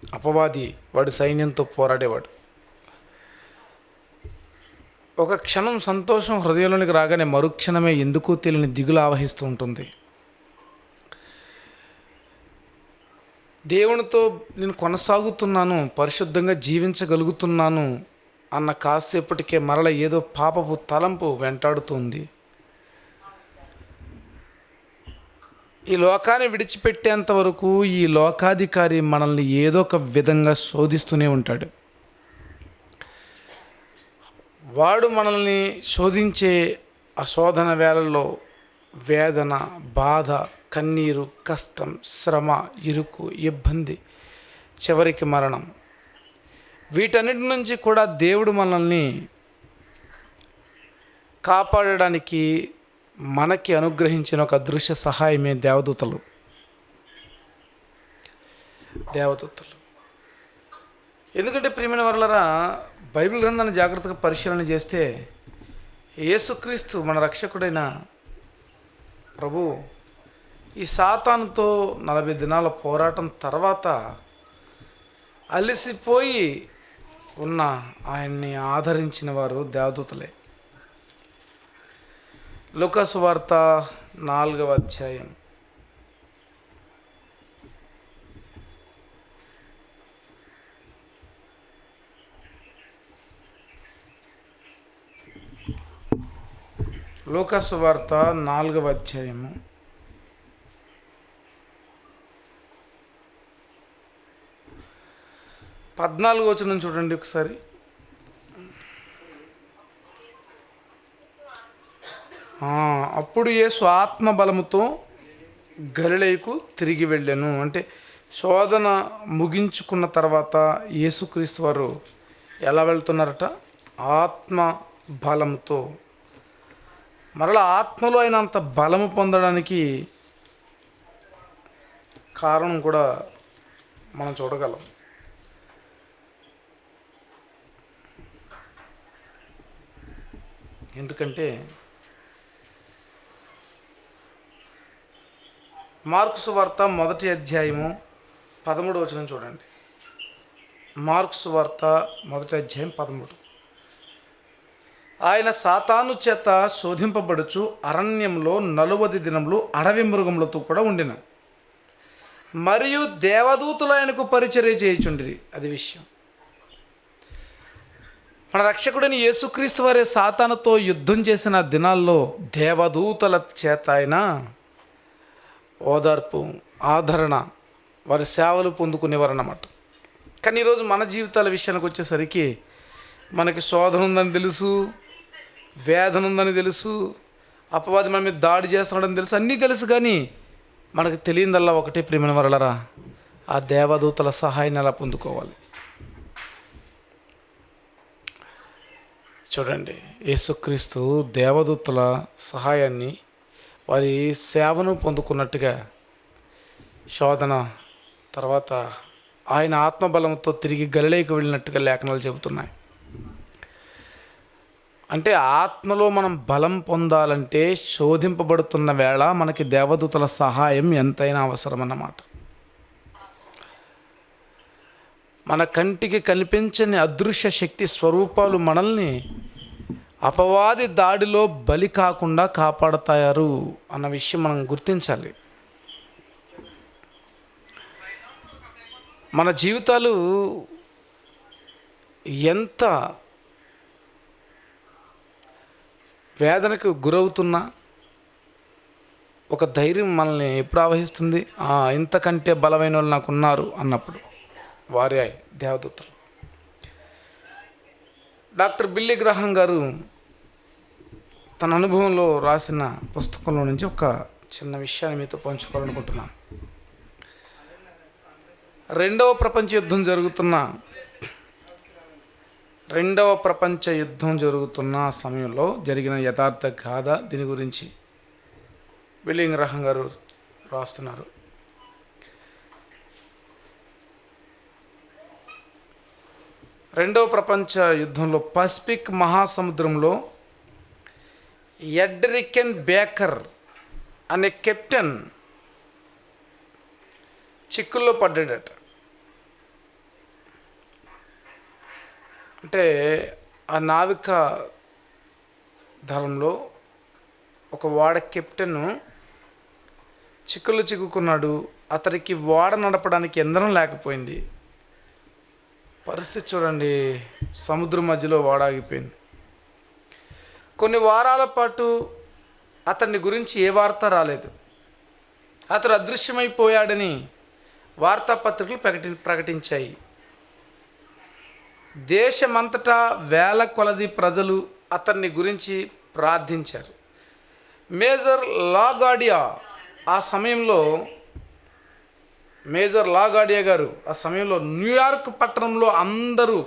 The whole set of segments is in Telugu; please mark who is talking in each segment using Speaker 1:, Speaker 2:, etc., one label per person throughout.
Speaker 1: అపవాది వాడి సైన్యంతో పోరాడేవాడు. ఒక క్షణం సంతోషం హృదయంలోనికి రాగానే మరుక్షణమే ఎందుకో తెలియని దిగులు ఆవహిస్తూ ఉంటుంది. దేవునితో నేను కొనసాగుతున్నాను, పరిశుద్ధంగా జీవించగలుగుతున్నాను అన్న కాసేపటికే మరల ఏదో పాపపు తలంపు వెంటాడుతుంది. ఈ లోకాన్ని విడిచిపెట్టేంత వరకు ఈ లోకాధికారి మనల్ని ఏదో ఒక విధంగా శోధిస్తూనే ఉంటాడు. వాడు మనల్ని శోధించే ఆ శోధన వేళల్లో వేదన, బాధ, కన్నీరు, కష్టం, శ్రమ, ఇరుకు, ఇబ్బంది, చివరికి మరణం, వీటన్నిటి నుంచి కూడా దేవుడు మనల్ని కాపాడడానికి మనకి అనుగ్రహించిన ఒక అదృశ్య సహాయమే దేవదూతలు. ఎందుకంటే ప్రియమైన వారలారా, బైబిల్ గ్రంథాన్ని జాగ్రత్తగా పరిశీలన చేస్తే యేసుక్రీస్తు మన రక్షకుడైన ప్రభు ఈ సాతానుతో 40 దినాల పోరాటం తర్వాత అలసిపోయి ఉన్న ఆయన్ని ఆదరించిన వారు దేవదూతలే. లూకా సువార్త 4వ అధ్యాయం లూకా సువార్త 4వ అధ్యాయము 14వ వచనం చూడండి ఒకసారి. అప్పుడు యేసు ఆత్మబలముతో గలిలయకు తిరిగి వెళ్ళాను. అంటే శోధన ముగించుకున్న తర్వాత యేసుక్రీస్తు వారు ఎలా వెళ్తున్నారట? ఆత్మ బలంతో. మరలా ఆత్మలో అయినంత బలము పొందడానికి కారణం కూడా మనం చూడగలం. ఎందుకంటే మార్కు సువార్త 1వ అధ్యాయము 13వ వచనం చూడండి. మార్కు సువార్త 1వ అధ్యాయం 13. ఆయన సాతాను చేత శోధింపబడుచు అరణ్యంలో 40 దినములు అడవి మృగములతో కూడా ఉండిన, మరియు దేవదూతలు ఆయనకు పరిచర్య చేయుచుండిరి. అది విషయం. మన రక్షకుడైన యేసుక్రీస్తు వారే సాతానుతో యుద్ధం చేసిన దినాల్లో దేవదూతల చేత ఆయన ఓదార్పు, ఆదరణ, వారి సేవలు పొందుకునేవారు అన్నమాట. కానీ ఈరోజు మన జీవితాల విషయానికి వచ్చేసరికి మనకి శోధన ఉందని తెలుసు, వేదన ఉందని తెలుసు, అపవాది మన మీద దాడి చేస్తున్నాడని తెలుసు, అన్నీ తెలుసు. కానీ మనకు తెలియదల్లా ఒకటే, ప్రియమైన వారలారా, ఆ దేవదూతల సహాయాన్ని ఎలా పొందుకోవాలి. చూడండి, యేసుక్రీస్తు దేవదూతల సహాయాన్ని, వారి సేవను పొందుకున్నట్టుగా శోధన తర్వాత ఆయన ఆత్మబలంతో తిరిగి గలిలయకు వెళ్ళినట్టుగా లేఖనాలు చెబుతున్నాయి. అంటే ఆత్మలో మనం బలం పొందాలంటే శోధింపబడుతున్న వేళ మనకి దేవదూతల సహాయం ఎంతైనా అవసరం అన్నమాట. మన కంటికి కనిపించని అదృశ్య శక్తి స్వరూపాలు మనల్ని అపవాది దాడిలో బలి కాకుండా కాపాడతారు అన్న విషయం మనం గుర్తించాలి. మన జీవితాలు ఎంత వేదనకు గురవుతున్నా ఒక ధైర్యం మనల్ని ఎప్పుడు ఆవహిస్తుంది? ఇంతకంటే బలమైన వాళ్ళు నాకు ఉన్నారు అన్నప్పుడు వారే దేవదూతలు. డాక్టర్ బిల్లీ గ్రహాం గారు తన అనుభవంలో రాసిన పుస్తకంలో నుంచి ఒక చిన్న విషయాన్ని మీతో పంచుకోవాలనుకుంటున్నాను. రెండవ ప్రపంచ యుద్ధం జరుగుతున్న సమయంలో జరిగిన యథార్థ గాథ. దీని గురించి బిల్లీ గ్రహాం గారు రాస్తున్నారు. రెండవ ప్రపంచ యుద్ధంలో పసిఫిక్ మహాసముద్రంలో ఎడ్రికెన్ బేకర్ అనే కెప్టెన్ చిక్కుల్లో పడ్డాడట. అంటే ఆ నావిక దళంలో ఒక ఓడ కెప్టెన్ చిక్కులు చిక్కుకున్నాడు. అతడికి ఓడ నడపడానికి ఇంధనం లేకపోయింది. పరిస్థితి చూడండి, సముద్రం మధ్యలో ఓడ ఆగిపోయింది. కొన్ని వారాల పాటు అతన్ని గురించి ఏ వార్త రాలేదు. అతడు అదృశ్యమైపోయాడని వార్తాపత్రికలు ప్రకటించాయి. దేశమంతటా వేల కొలది ప్రజలు అతన్ని గురించి ప్రార్థించారు. మేజర్ లాగాడియా గారు ఆ సమయంలో న్యూయార్క్ పట్టణంలో అందరూ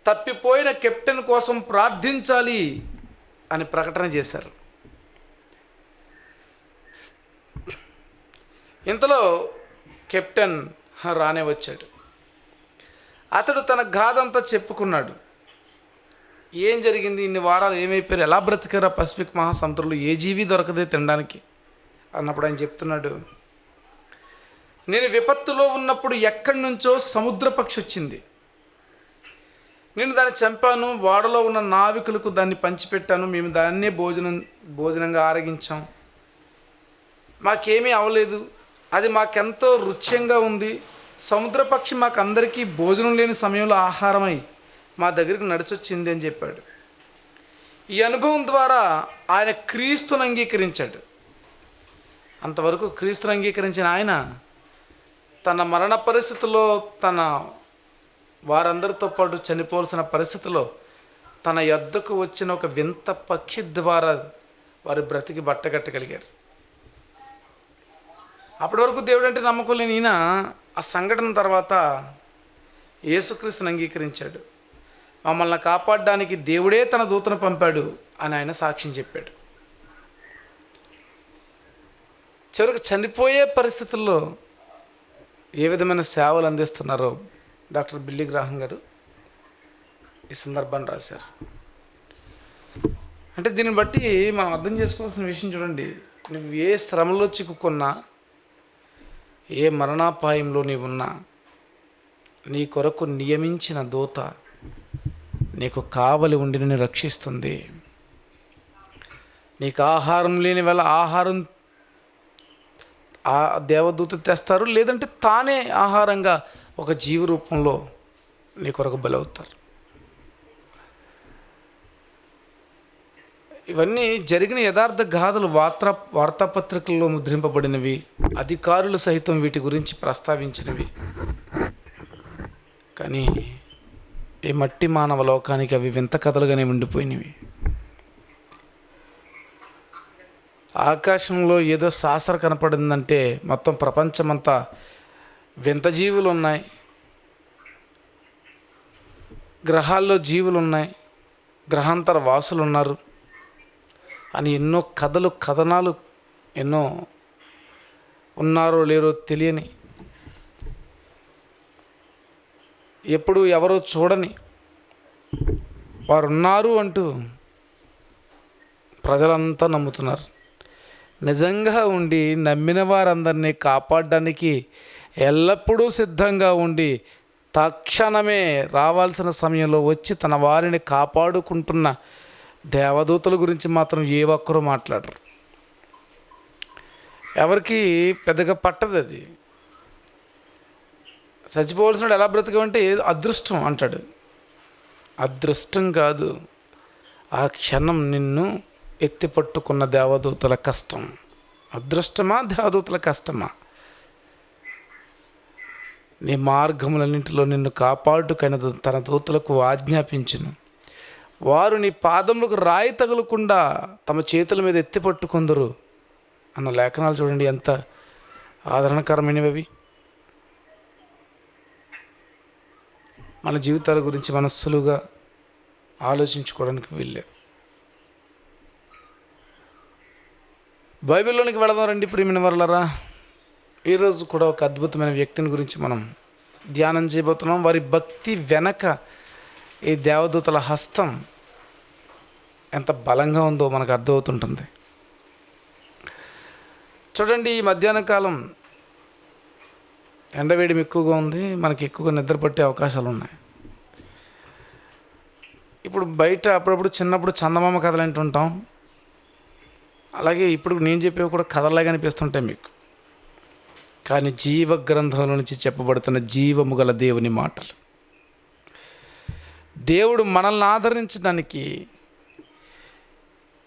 Speaker 1: తప్పిపోయిన కెప్టెన్ కోసం ప్రార్థించాలి అని ప్రకటన చేశారు. ఇంతలో కెప్టెన్ రానే వచ్చాడు. అతడు తన గాథంతా చెప్పుకున్నాడు. ఏం జరిగింది, ఇన్ని వారాలు ఏమైపోయారు, ఎలా బ్రతికారా పసిఫిక్ మహాసముద్రంలో, ఏ జీవి దొరకదే తినడానికి అన్నప్పుడు ఆయన చెప్తున్నాడు, నేను విపత్తులో ఉన్నప్పుడు ఎక్కడి నుంచో సముద్ర పక్షి వచ్చింది. నేను దాన్ని చంపాను. ఓడలో ఉన్న నావికులకు దాన్ని పంచిపెట్టాను. మేము దాన్నే భోజనంగా ఆరగించాం. మాకేమీ అవ్వలేదు. అది మాకెంతో రుచ్యంగా ఉంది. సముద్ర పక్షి మాకందరికీ భోజనం లేని సమయంలో ఆహారమై మా దగ్గరికి నడిచొచ్చింది అని చెప్పాడు. ఈ అనుభవం ద్వారా ఆయన క్రీస్తుని అంగీకరించాడు. అంతవరకు క్రీస్తుని అంగీకరించిన ఆయన తన మరణ పరిస్థితుల్లో, తన వారందరితో పాటు చనిపోవలసిన పరిస్థితిలో తన యొద్దకు వచ్చిన ఒక వింత పక్షి ద్వారా వారి బ్రతికి బట్టగట్టగలిగారు. అప్పటి వరకు దేవుడు అంటే నమ్మకం లేని ఈయన ఆ సంఘటన తర్వాత యేసుక్రీస్తుని అంగీకరించాడు. మమ్మల్ని కాపాడడానికి దేవుడే తన దూతను పంపాడు అని ఆయన సాక్ష్యం చెప్పాడు. చివరికి చనిపోయే పరిస్థితుల్లో ఏ విధమైన సేవలు అందిస్తున్నారో డాక్టర్ బిల్లీ గ్రాహం గారు ఈ సందర్భాన్ని రాశారు. అంటే దీన్ని బట్టి మనం అర్థం చేసుకోవాల్సిన విషయం చూడండి, నువ్వు ఏ శ్రమలో చిక్కుకున్నా, ఏ మరణాపాయంలో నీవున్నా, నీ కొరకు నియమించిన దూత నీకు కావలి ఉండి నిన్ను రక్షిస్తుంది. నీకు ఆహారం లేని వేళ ఆహారం ఆ దేవదూత తెస్తారు, లేదంటే తానే ఆహారంగా ఒక జీవ రూపంలో నీ కొరకు బలవుతారు. ఇవన్నీ జరిగిన యథార్థ గాథలు వార్తాపత్రికల్లో ముద్రింపబడినవి. అధికారులు సైతం వీటి గురించి ప్రస్తావించినవి. కానీ ఈ మట్టి మానవ లోకానికి అవి వింత కథలుగానే ఉండిపోయినవి. ఆకాశంలో ఏదో శాస్త్ర కనపడిందంటే మొత్తం ప్రపంచమంతా వింత జీవులు ఉన్నాయి, గ్రహాల్లో జీవులు ఉన్నాయి, గ్రహాంతర వాసులు ఉన్నారు అని ఎన్నో కథలు, కథనాలు ఎన్నో ఉన్నారో లేరో తెలియని, ఎప్పుడు ఎవరో చూడని వారు ఉన్నారు అంటూ ప్రజలంతా నమ్ముతున్నారు. నిజంగా ఉండి నమ్మిన వారందరినీ కాపాడడానికి ఎల్లప్పుడూ సిద్ధంగా ఉండి తక్షణమే రావాల్సిన సమయంలో వచ్చి తన వారిని కాపాడుకుంటున్న దేవదూతల గురించి మాత్రం ఏ ఒక్కరూ మాట్లాడరు. ఎవరికి పెద్దగా పట్టదు. అది చచ్చిపోవలసినాడు ఎలా బ్రతకమంటే అదృష్టం అంటాడు. అదృష్టం కాదు, ఆ క్షణం నిన్ను ఎత్తిపట్టుకున్న దేవదూతల కష్టం. అదృష్టమా దేవదూతల కష్టమా? నీ మార్గములన్నింటిలో నిన్ను కాపాడుకైన తన దూతలకు ఆజ్ఞాపించును. వారు నీ పాదములకు రాయి తగులకుండా తమ చేతుల మీద ఎత్తిపట్టుకుందరు అన్న లేఖనాలు చూడండి, ఎంత ఆదరణకరమైనవి. మన జీవితాల గురించి మనస్సులుగా ఆలోచించుకోవడానికి వీల్లేదు. బైబిల్లోనికి వెళదాం రండి ప్రియమైన వారలారా. ఈరోజు కూడా ఒక అద్భుతమైన వ్యక్తిని గురించి మనం ధ్యానం చేయబోతున్నాం. వారి భక్తి వెనక ఈ దేవదూతల హస్తం ఎంత బలంగా ఉందో మనకు అర్థమవుతుంటుంది. చూడండి, ఈ మధ్యాహ్న కాలం ఎండవేడిమి ఎక్కువగా ఉంది, మనకి ఎక్కువగా నిద్ర పట్టే అవకాశాలు ఉన్నాయి. ఇప్పుడు బయట అప్పుడప్పుడు చిన్నప్పుడు చందమామ కథలు అంటుంటాం, అలాగే ఇప్పుడు నేను చెప్పేవి కూడా కథలాగా అనిపిస్తుంటాయి మీకు. కానీ జీవ గ్రంథంలో నుంచి చెప్పబడుతున్న జీవము గల దేవుని మాటలు. దేవుడు మనల్ని ఆదరించడానికి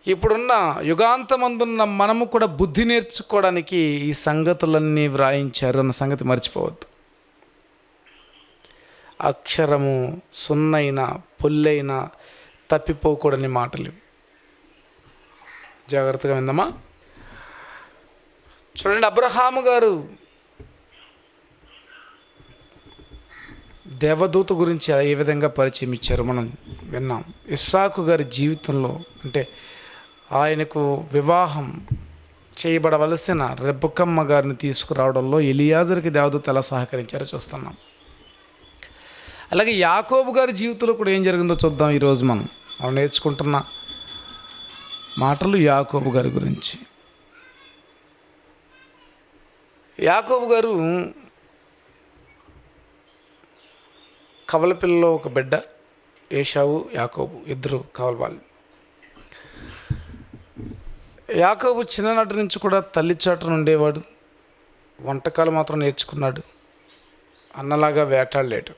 Speaker 1: ఇప్పుడున్న యుగాంతమందున్న మనము కూడా బుద్ధి నేర్చుకోవడానికి ఈ సంగతులన్నీ వ్రాయించారు అన్న సంగతి మర్చిపోవద్దు. అక్షరము సున్నైన పొల్లైన తప్పిపోకూడని మాటలు. జాగ్రత్తగా విందామా? చూడండి, అబ్రహాము గారు దేవదూత గురించి ఏ విధంగా పరిచయం ఇచ్చారు మనం విన్నాం. ఇస్సాకు గారి జీవితంలో అంటే ఆయనకు వివాహం చేయబడవలసిన రెబెక్కమ్మ గారిని తీసుకురావడంలో ఎలియాజరుకి దేవదూత ఎలా సహకరించారో చూస్తున్నాం. అలాగే యాకోబు గారి జీవితంలో కూడా ఏం జరిగిందో చూద్దాం. ఈరోజు మనం నేర్చుకుంటున్న మాటలు యాకోబు గారి గురించి. యాకోబు గారు కవల పిల్లలో ఒక బిడ్డ, ఏశావు యాకోబు, ఇద్దరు కవల వాళ్ళు. యాకోబు చిన్ననాటి నుంచి కూడా తల్లి చాటున ఉండేవాడు. వంటకాలు మాత్రం నేర్చుకున్నాడు, అన్నలాగా వేటాడలేడు.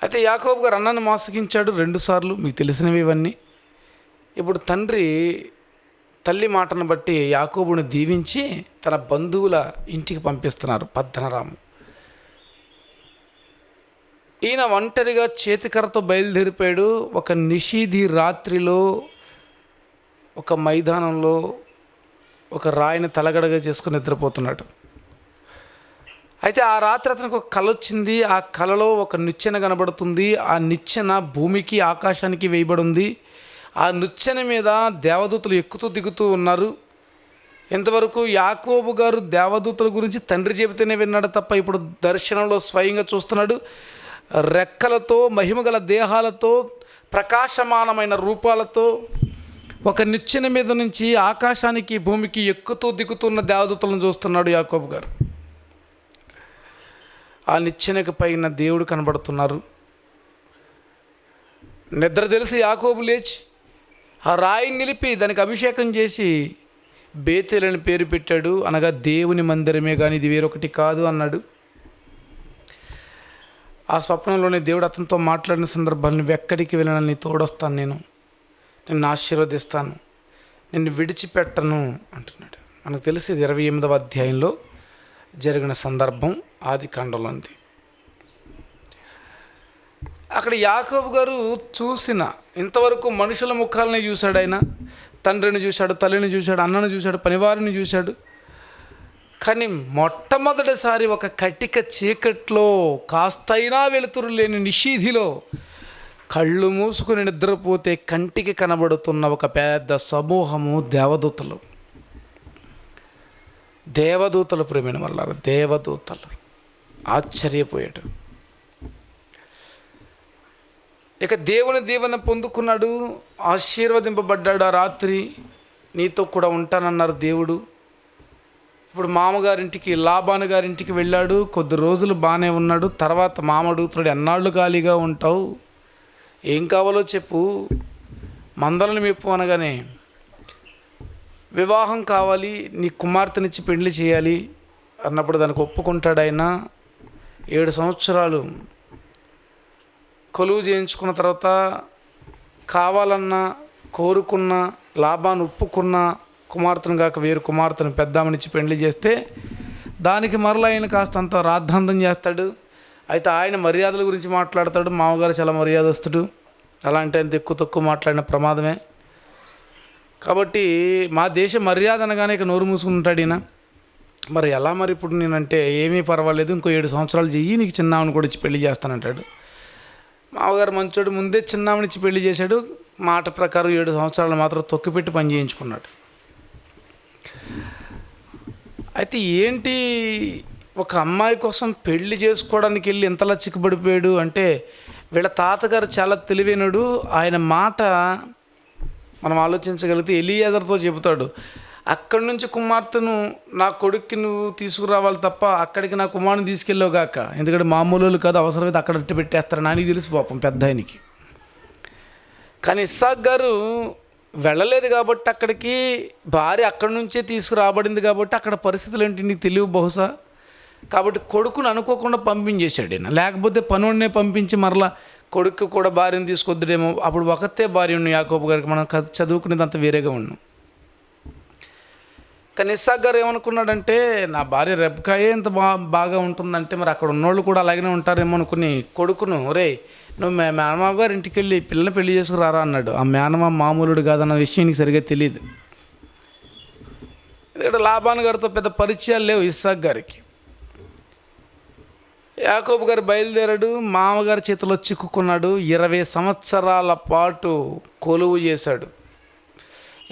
Speaker 1: అయితే యాకోబు గారు అన్నను మోసగించాడు 2 సార్లు, మీకు తెలిసినవి ఇవన్నీ. ఇప్పుడు తల్లి మాటను బట్టి యాకోబుని దీవించి తన బంధువుల ఇంటికి పంపిస్తున్నారు. పద్దనరాము ఈయన ఒంటరిగా చేతికర్రతో బయలుదేరిపోయాడు. ఒక నిషీధి రాత్రిలో ఒక మైదానంలో ఒక రాయిని తలగడగా చేసుకుని నిద్రపోతున్నాడు. అయితే ఆ రాత్రి అతనికి ఒక కల వచ్చింది. ఆ కలలో ఒక నిచ్చెన కనబడుతుంది. ఆ నిచ్చెన భూమికి ఆకాశానికి వేయబడి ఉంది. ఆ నిచ్చెన మీద దేవదూతలు ఎక్కుతూ దిగుతూ ఉన్నారు. ఇంతవరకు యాకోబు గారు దేవదూతల గురించి తండ్రి చెబితేనే విన్నాడు తప్ప ఇప్పుడు దర్శనంలో స్వయంగా చూస్తున్నాడు. రెక్కలతో, మహిమగల దేహాలతో, ప్రకాశమానమైన రూపాలతో ఒక నిచ్చెన మీద నుంచి ఆకాశానికి భూమికి ఎక్కుతూ దిగుతున్న దేవదూతలను చూస్తున్నాడు యాకోబు గారు. ఆ నిచ్చెనకు పైన దేవుడు కనబడుతున్నారు. నిద్ర తెలిసి యాకోబు లేచి ఆ రాయిని నిలిపి దానికి అభిషేకం చేసి బేతేలు అని పేరు పెట్టాడు. అనగా దేవుని మందిరమే కానీ ఇది వేరొకటి కాదు అన్నాడు. ఆ స్వప్నంలోనే దేవుడు అతనితో మాట్లాడిన సందర్భాలు, నువ్వు ఎక్కడికి వెళ్ళినా నీ తోడొస్తాను, నిన్ను ఆశీర్వదిస్తాను, నిన్ను విడిచిపెట్టను అంటున్నాడు. మనకు తెలిసి 28వ అధ్యాయంలో జరిగిన సందర్భం ఆదికాండంలో ఉంది. అక్కడ యాకోబు గారు చూసిన ఇంతవరకు మనుషుల ముఖాలని చూశాడు. ఆయన తండ్రిని చూశాడు, తల్లిని చూశాడు, అన్నను చూశాడు, పనివారిని చూశాడు. కానీ మొట్టమొదటిసారి ఒక కటిక చీకట్లో, కాస్తైనా వెలుతురు లేని నిషీధిలో కళ్ళు మూసుకుని నిద్రపోతే కంటికి కనబడుతున్న ఒక పెద్ద సమూహము దేవదూతలు ప్రేమైన వల్ల దేవదూతలు. ఆశ్చర్యపోయాడు. ఇక దేవుని దీవెన పొందుకున్నాడు, ఆశీర్వదింపబడ్డాడు. ఆ రాత్రి నీతో కూడా ఉంటానన్నారు దేవుడు. ఇప్పుడు మామగారింటికి, లాబాను గారింటికి వెళ్ళాడు. కొద్ది రోజులు బాగానే ఉన్నాడు. తర్వాత మామ అడుగుతున్నాడు, ఎన్నాళ్ళు ఖాళీగా ఉంటావు, ఏం కావాలో చెప్పు, మందలను మెప్పు అనగానే వివాహం కావాలి, నీ కుమార్తెనిచ్చి పెళ్లి చేయాలి అన్నప్పుడు దానికి ఒప్పుకుంటాడు. ఆయన 7 సంవత్సరాలు కొలువు చేయించుకున్న తర్వాత కావాలన్నా కోరుకున్న, లాభాన్ని ఒప్పుకున్న కుమార్తెను కాక వేరు కుమార్తెను పెద్దామనిచ్చి పెళ్లి చేస్తే దానికి మరలా ఆయన కాస్తంత రాద్ధాంతం చేస్తాడు. అయితే ఆయన మర్యాదల గురించి మాట్లాడతాడు. మామగారు చాలా మర్యాదస్తుడు, అలాంటి ఆయన ఎక్కువ తక్కువ మాట్లాడిన ప్రమాదమే. కాబట్టి మా దేశ మర్యాద అనగానే ఇక నోరు మూసుకుంటాడు ఈయన. మరి ఎలా మరి ఇప్పుడు నేనంటే ఏమీ పర్వాలేదు, ఇంకో 7 సంవత్సరాలు చెయ్యి, నీకు చిన్నామని కూడా ఇచ్చి పెళ్లి చేస్తానంటాడు. మామగారు మంచోడు, ముందే చిన్నామనిచ్చి పెళ్లి చేశాడు. మాట ప్రకారం 7 సంవత్సరాలు మాత్రం తొక్కిపెట్టి పని చేయించుకున్నాడు. అయితే ఏంటి, ఒక అమ్మాయి కోసం పెళ్లి చేసుకోవడానికి వెళ్ళి ఎంతలా చిక్కుబడిపోయాడు అంటే, వీళ్ళ తాతగారు చాలా తెలివైనడు. ఆయన మాట మనం ఆలోచించగలిగితే ఎలియాజరుతో చెబుతాడు, అక్కడి నుంచి కుమార్తెను నా కొడుక్కి నువ్వు తీసుకురావాలి తప్ప అక్కడికి నా కుమారుని తీసుకెళ్ళావు గాక, ఎందుకంటే మామూలు వాళ్ళు కాదు, అవసరమైతే అక్కడ ఇట్టు పెట్టేస్తారు నానికి తెలుసు పాపం పెద్ద ఆయనకి. కానీ ఇస్సాకు గారు వెళ్ళలేదు కాబట్టి అక్కడికి, భార్య అక్కడి నుంచే తీసుకురాబడింది కాబట్టి అక్కడ పరిస్థితులు ఏంటి నీకు తెలియవు బహుశా. కాబట్టి కొడుకును అనుకోకుండా పంపించేశాడు ఆయన. లేకపోతే పనుడినే పంపించి మరలా కొడుకు కూడా భార్యను తీసుకొద్దుడేమో. అప్పుడు ఒకతే భార్య ఉన్న యాకోబు గారికి, మనం చదువుకునేదంతా వేరేగా ఉన్నాం. కానీ ఇస్సాకు గారు ఏమనుకున్నాడంటే, నా భార్య రెబ్కాయే ఎంత బాగా ఉంటుందంటే మరి అక్కడ ఉన్నోళ్ళు కూడా అలాగనే ఉంటారేమో అనుకుని కొడుకును, ఒరే నువ్వు మేనమామ గారు ఇంటికి వెళ్ళి పిల్లని పెళ్లి చేసుకురారా అన్నాడు. ఆ మేనమామ మామూలుడు కాదన్న విషయం నీకు సరిగ్గా తెలియదు. ఎందుకంటే లాబాను గారితో పెద్ద పరిచయాలు లేవు ఇస్సాకు గారికి. యాకోబు గారు బయలుదేరాడు, మామగారి చేతిలో చిక్కుకున్నాడు. 20 సంవత్సరాల పాటు కొలువు చేశాడు.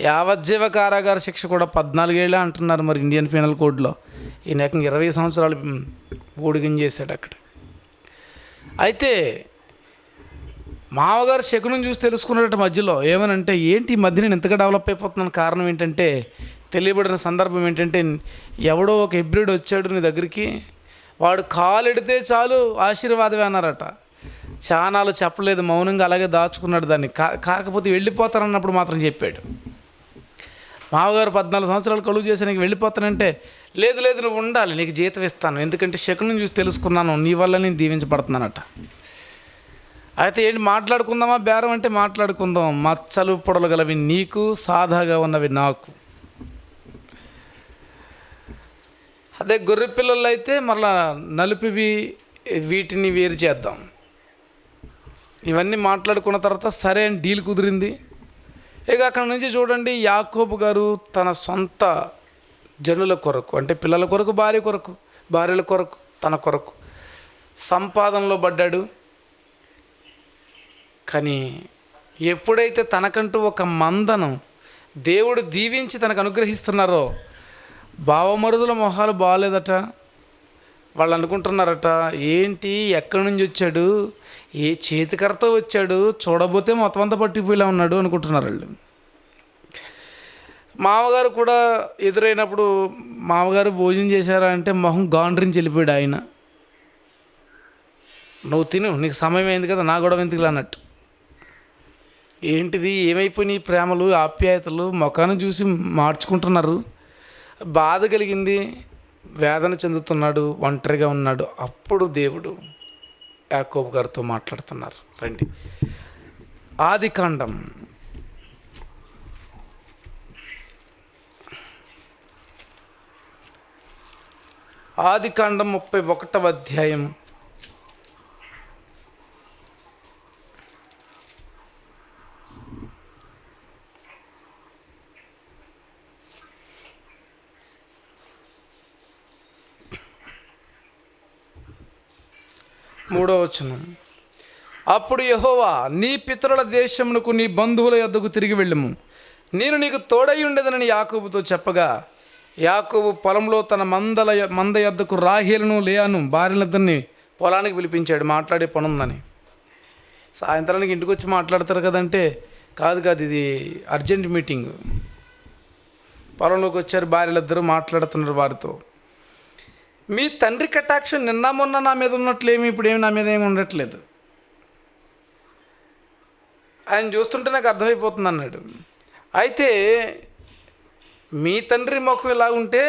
Speaker 1: యావజ్జీవ కారాగార శిక్ష కూడా 14 ఏళ్ళే అంటున్నారు మరి ఇండియన్ పీనల్ కోడ్లో. ఈయన ఏకంగా 20 సంవత్సరాలు ఊడిగించేశాడు అక్కడ. అయితే మామగారు శకునం చూసి తెలుసుకున్నట్టు మధ్యలో ఏమనంటే, ఏంటి ఈ మధ్య నేను ఎంతగా డెవలప్ అయిపోతున్నాను, కారణం ఏంటంటే తెలియబడిన సందర్భం ఏంటంటే, ఎవడో ఒక హెబ్రిడ్ వచ్చాడు నీ దగ్గరికి, వాడు కాలెడితే చాలు ఆశీర్వాదమే అన్నారట. చానాలు చెప్పలేదు, మౌనంగా అలాగే దాచుకున్నాడు దాన్ని. కాకపోతే వెళ్ళిపోతానన్నప్పుడు మాత్రం చెప్పాడు. మామగారు 14 సంవత్సరాలు కొలువు చేసి నీకు వెళ్ళిపోతానంటే, లేదు లేదు నువ్వు ఉండాలి, నీకు జీతం ఇస్తాను, ఎందుకంటే శకునం చూసి తెలుసుకున్నాను, నీ వల్ల నేను దీవించబడుతున్నానట. అయితే ఏంటి మాట్లాడుకుందామా బేరం అంటే మాట్లాడుకుందాం, మచ్చలు పొడలు గలవి నీకు, సాదాగా ఉన్నవి నాకు. అదే గొర్రె పిల్లలు అయితే మరలా నలుపివి, వీటిని వేరు చేద్దాం. ఇవన్నీ మాట్లాడుకున్న తర్వాత సరే అని డీల్ కుదిరింది. ఇక అక్కడి నుంచి చూడండి, యాకోబు గారు తన సొంత జనుల కొరకు, అంటే పిల్లల కొరకు, భార్య కొరకు, భార్యల కొరకు, తన కొరకు సంపాదనలో పడ్డాడు. కానీ ఎప్పుడైతే తనకంటూ ఒక మందను దేవుడు దీవించి తనకు అనుగ్రహిస్తున్నారో, బావమరుదుల మొహాలు బాగాలేదట. వాళ్ళు అనుకుంటున్నారట, ఏంటి ఎక్కడి నుంచి వచ్చాడు, ఏ చేతికరతో వచ్చాడు, చూడబోతే మొత్తం అంతా పట్టిపోయేలా ఉన్నాడు అనుకుంటున్నారు వాళ్ళు. మామగారు కూడా ఎదురైనప్పుడు, మామగారు భోజనం చేశారా అంటే మొహం గాండ్రించి వెళ్ళిపోయాడు ఆయన. నువ్వు తిను, నీకు సమయం అయింది కదా, నా గొడవ ఎందుకులా అన్నట్టు. ఏంటిది, ఏమైపోయినాయి ప్రేమలు ఆప్యాయతలు, ముఖాన్ని చూసి మార్చుకుంటున్నారు. బాధ కలిగింది, వేదన చెందుతున్నాడు, ఒంటరిగా ఉన్నాడు. అప్పుడు దేవుడు యాకోబు గారితో మాట్లాడుతున్నారు. రండి, ఆదికాండం 31వ అధ్యాయం 3వ వచనం. అప్పుడు యెహోవా, నీ పితరుల దేశమునకు నీ బంధువుల యొద్దకు తిరిగి వెళ్ళుము, నేను నీకు తోడై ఉండేదనని యాకోబుతో చెప్పగా, యాకోబు పొలంలో తన మంద యొద్దకు రాహేలును లేయాను భార్యలిద్దరిని పొలానికి పిలిపించాడు. మాట్లాడే పని ఉందని. సాయంత్రానికి ఇంటికి వచ్చి మాట్లాడతారు కదంటే, కాదు ఇది అర్జెంట్ మీటింగ్. పొలంలోకి వచ్చారు, భార్యలిద్దరూ మాట్లాడుతున్నారు వారితో. మీ తండ్రి కటాక్షం నిన్న మొన్న నా మీద ఉన్నట్లేమి, ఇప్పుడేమి నా మీద ఏమి ఉండట్లేదు. ఆయన చూస్తుంటే నాకు అర్థమైపోతుంది అన్నాడు. అయితే మీ తండ్రి ముఖం ఇలా ఉంటే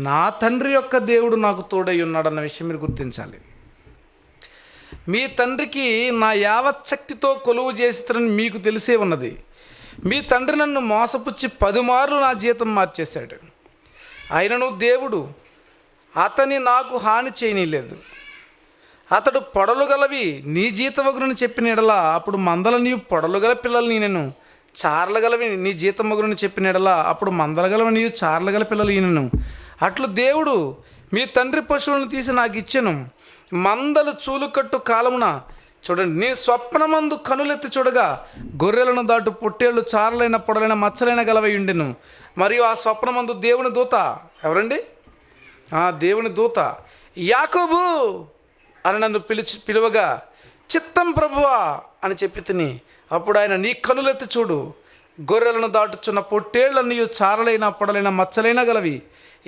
Speaker 1: నా తండ్రి యొక్క దేవుడు నాకు తోడై ఉన్నాడు అన్న విషయం మీరు గుర్తించాలి. మీ తండ్రికి నా యావత్ శక్తితో కొలువు చేస్తానని మీకు తెలిసే ఉన్నది. మీ తండ్రి నన్ను మోసపుచ్చి 10 మార్లు నా జీతం మార్చేశాడు. ఆయనను దేవుడు అతని నాకు హాని చేయనీయలేదు. అతడు పొడలు గలవి నీ జీతమగునని చెప్పిన ఎడల అప్పుడు మందల నీవు పొడలు గల పిల్లలు నేను, చార్ల గలవి నీ జీతమగునని చెప్పిన ఎడల అప్పుడు మందల గలవి నీవు చార్ల గల పిల్లలు ఈయనను. అట్లు దేవుడు మీ తండ్రి పశువులను తీసి నాకు ఇచ్చెను. మందలు చూలుకట్టు కాలమున చూడండి, నీ స్వప్నమందు కనులెత్తి చూడగా గొర్రెలను దాటు పొట్టేళ్ళు చారలైన పొడలైన మచ్చలైన గలవై ఉండెను. మరియు ఆ స్వప్నమందు దేవుని దూత, ఎవరండి? దేవుని దూత, యాకోబు అని నన్ను పిలువగా చిత్తం ప్రభువా అని చెప్పి తిని, అప్పుడు ఆయన నీ కనులెత్తి చూడు, గొర్రెలను దాటుచున్న పొట్టేళ్లన్నీ చారలైన పొడలైన మచ్చలైన గలవి,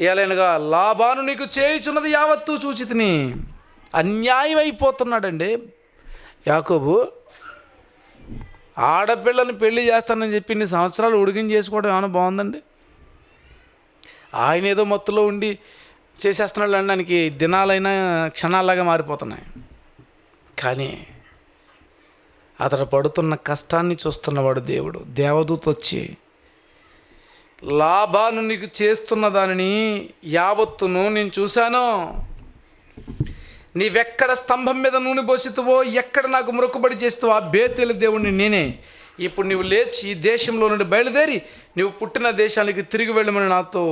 Speaker 1: ఏలైనగా లాబాను నీకు చేయుచున్నది యావత్తూ చూచి తిని. అన్యాయం అయిపోతున్నాడండి యాకోబు. ఆడపిల్లని పెళ్లి చేస్తానని చెప్పి ఇన్ని సంవత్సరాలు ఉడికించి చేసుకోవడం ఏమైనా బాగుందండి? ఆయన ఏదో మత్తులో ఉండి చేసేస్తున్నాడు అనడానికి దినాలైనా క్షణాల్లాగా మారిపోతున్నాయి. కానీ అతడు పడుతున్న కష్టాన్ని చూస్తున్నవాడు దేవుడు. దేవదూత వచ్చి లాబాను నీకు చేస్తున్న దానిని యావత్తును నేను చూశాను. నీవెక్కడ స్తంభం మీద నూనె పోసితువో, ఎక్కడ నాకు మొక్కుబడి చేస్తావో ఆ బేతేలు దేవుణ్ణి నేనే. ఇప్పుడు నువ్వు లేచి ఈ దేశంలో నుండి బయలుదేరి నువ్వు పుట్టిన దేశానికి తిరిగి వెళ్ళమని నాతో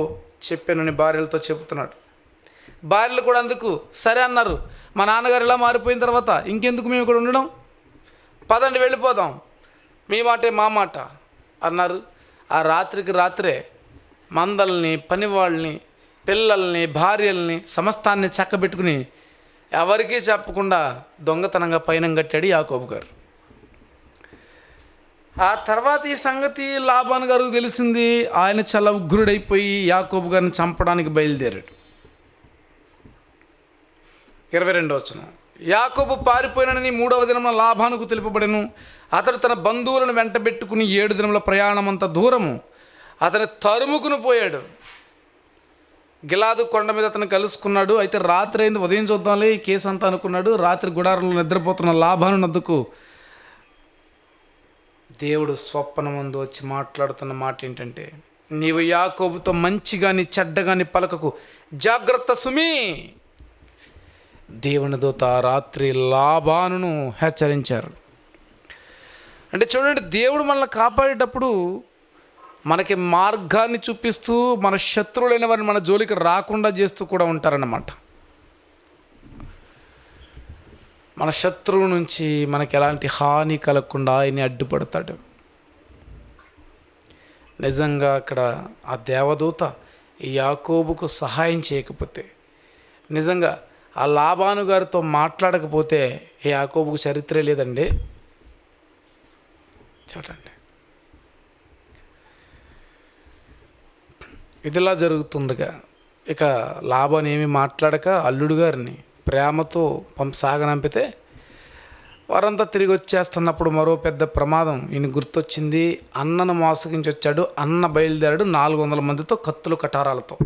Speaker 1: చెప్పానని భార్యలతో చెబుతున్నాడు. భార్యలు కూడా అందుకు సరే అన్నారు. మా నాన్నగారు ఇలా మారిపోయిన తర్వాత ఇంకెందుకు మేము ఇక్కడ ఉండడం, పదండి వెళ్ళిపోదాం, మీ మాటే మా మాట అన్నారు. ఆ రాత్రికి రాత్రే మందల్ని, పనివాళ్ళని, పిల్లల్ని, భార్యల్ని సమస్తాన్ని చక్కబెట్టుకుని ఎవరికీ చెప్పకుండా దొంగతనంగా పైన కట్టాడు యాకోబు గారు. ఆ తర్వాత ఈ సంగతి లాబాను గారికి తెలిసింది. ఆయన చాలా ఉగ్రుడైపోయి యాకోబు గారిని చంపడానికి బయలుదేరాడు. 22వ వచనం, యాకోబు పారిపోయినని 3వ దినమున లాబానుకు తెలుపబడెను. అతడు తన బంధువులను వెంటబెట్టుకుని 7 దినముల ప్రయాణమంత దూరము అతని తరుముకుని పోయాడు. గిలాదు కొండ మీద అతను కలుసుకున్నాడు. అయితే రాత్రి అయింది, ఉదయం చూద్దాంలే ఈ కేసు అంతా అనుకున్నాడు. రాత్రి గుడారంలో నిద్రపోతున్న లాబాను నద్దుకు దేవుడు స్వప్నమందు వచ్చి మాట్లాడుతున్న మాట ఏంటంటే, నీవు యాకోబుతో మంచిగాని చెడ్డగాని పలకకు, జాగ్రత్త సుమి. దేవుని దూత రాత్రి లాబానును హెచ్చరించారు. అంటే చూడండి, దేవుడు మనల్ని కాపాడేటప్పుడు మనకి మార్గాన్ని చూపిస్తూ మన శత్రువులైన వారిని మన జోలికి రాకుండా చేస్తూ కూడా ఉంటారన్నమాట. మన శత్రువు నుంచి మనకి ఎలాంటి హాని కలగకుండా ఆయన అడ్డుపడతాడు. నిజంగా అక్కడ ఆ దేవదూత ఈ యాకోబుకు సహాయం చేయకపోతే, నిజంగా ఆ లాబాను గారితో మాట్లాడకపోతే ఈ యాకోబుకు చరిత్రే లేదండి. చూడండి, ఇదిలా జరుగుతుండగా ఇక లాబాను ఏమీ మాట్లాడక అల్లుడు గారిని ప్రేమతో సాగనంపితే వారంతా తిరిగి వచ్చేస్తున్నప్పుడు మరో పెద్ద ప్రమాదం ఈయన గుర్తొచ్చింది. అన్నను మోసగించి వచ్చాడు. అన్న బయలుదేరాడు 400 మందితో, కత్తులు కటారాలతో.